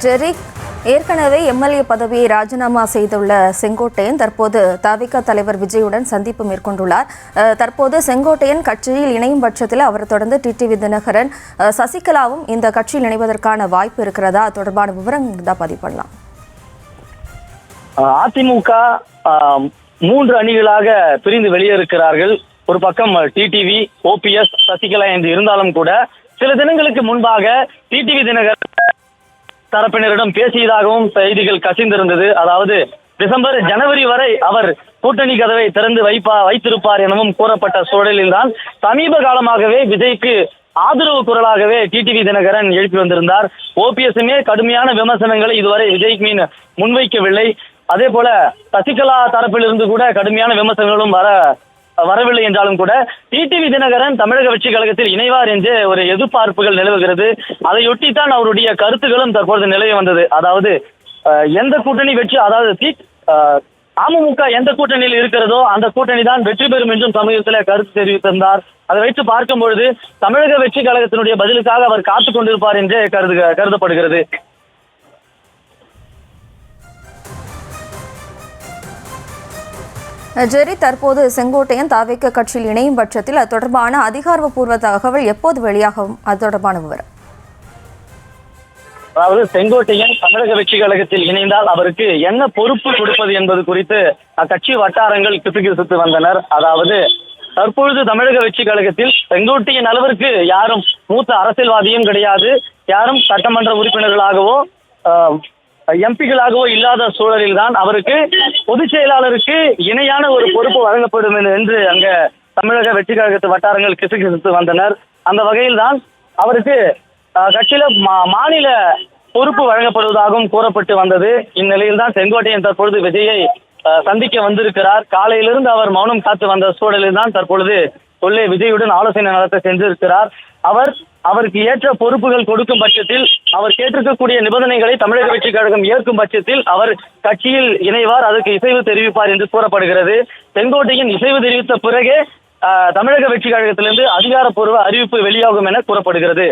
ஜெரி, ஏற்கனவே எம்எல்ஏ பதவியை ராஜினாமா செய்துள்ள செங்கோட்டையன் தற்போது தவிக தலைவர் விஜயுடன் சந்திப்பு மேற்கொண்டுள்ளார். தற்போது செங்கோட்டையன் கட்சியில் இணையும் பட்சத்தில் அவர் தொடர்ந்து டிடிவி தினகரன், சசிகலாவும் இந்த கட்சியில் இணைவதற்கான வாய்ப்பு இருக்கிறதா? தொடர்பான விவரங்கள் தான் பதிவு பண்ணலாம். அதிமுக 3 அணிகளாக பிரிந்து வெளியேறுகிறார்கள். ஒரு பக்கம் டிடிவி, ஓபிஎஸ், சசிகலா என்று இருந்தாலும் கூட சில தினங்களுக்கு முன்பாக டிடிவி தினகரன் தரப்பினரிடம் பேசியதாகவும் செய்திகள் கசிந்திருந்தது. அதாவது டிசம்பர், ஜனவரி வரை அவர் கூட்டணி கதவை திறந்து வைத்திருப்பார் எனவும் கூறப்பட்ட சூழலில் தான் சமீப காலமாகவே விஜய்க்கு ஆதரவு குரலாகவே டிடிவி தினகரன் எழுப்பி வந்திருந்தார். ஓபிஎஸ்மே கடுமையான விமர்சனங்களை இதுவரை விஜய்க்கு மீன் முன்வைக்கவில்லை. அதே போல சசிகலா தரப்பிலிருந்து கூட கடுமையான விமர்சனங்களும் வரவில்லை என்றாலும் கூட டிடிவி தினகரன் தமிழக வெற்றி கழகத்தில் இணைவார் என்று ஒரு எதிர்பார்ப்புகள் நிலவுகிறது. அதையொட்டித்தான் அவருடைய கருத்துக்களும் தற்பொழுது நிலவி வந்தது. அதாவது எந்த கூட்டணி வெற்றி, அதாவது அமமுக எந்த கூட்டணியில் இருக்கிறதோ அந்த கூட்டணி தான் வெற்றி பெறும் என்றும் சமூகத்தில் கருத்து தெரிவித்திருந்தார். அதை வைத்து பார்க்கும் பொழுது தமிழக வெற்றி கழகத்தினுடைய பதிலுக்காக அவர் காத்துக் கொண்டிருப்பார் என்றே கருதப்படுகிறது. ஜெரி, தற்போது செங்கோட்டையன் தவிக கட்சியில் இணையும் பட்சத்தில் அது தொடர்பான அதிகாரப்பூர்வ தகவல் எப்போது வெளியாகும்? அது தொடர்பான விவரம். அதாவது செங்கோட்டையன் தமிழக வெற்றி கழகத்தில் இணைந்தால் அவருக்கு என்ன பொறுப்பு கொடுப்பது என்பது குறித்து அக்கட்சி வட்டாரங்கள் கிசுகிசுத்து வந்தனர். அதாவது தற்பொழுது தமிழக வெற்றி கழகத்தில் செங்கோட்டையன் அளவிற்கு யாரும் மூத்த அரசியல்வாதியும் கிடையாது, யாரும் சட்டமன்ற உறுப்பினர்களாகவோ எம்பிக்களாகவோ இல்லாத சூழலில் தான் அவருக்கு பொதுச் செயலாளருக்கு இணையான ஒரு பொறுப்பு வழங்கப்படும் என்று அங்க தமிழக வெற்றி கழகத்து வட்டாரங்கள் கிசுகிசுத்து வந்தனர். அந்த வகையில் தான் அவருக்கு கட்சியில மாநில பொறுப்பு வழங்கப்படுவதாகவும் கூறப்பட்டு வந்தது. இந்நிலையில் தான் செங்கோட்டையன் தற்பொழுது விஜயை சந்திக்க வந்திருக்கிறார். காலையிலிருந்து அவர் மௌனம் காத்து வந்த சூழலில் தான் தற்பொழுது உள்ளே விஜயுடன் ஆலோசனை நடத்த சென்றிருக்கிறார். அவருக்கு ஏற்ற பொறுப்புகள் கொடுக்கும் பட்சத்தில், அவர் கேட்டிருக்கக்கூடிய நிபந்தனைகளை தமிழக வெற்றி கழகம் ஏற்கும் பட்சத்தில் அவர் கட்சியில் இணைவார், அதற்கு இசைவு தெரிவிப்பார் என்று கூறப்படுகிறது. செங்கோட்டையின் இசைவு தெரிவித்த பிறகே தமிழக வெற்றி கழகத்திலிருந்து அதிகாரப்பூர்வ அறிவிப்பு வெளியாகும் என கூறப்படுகிறது.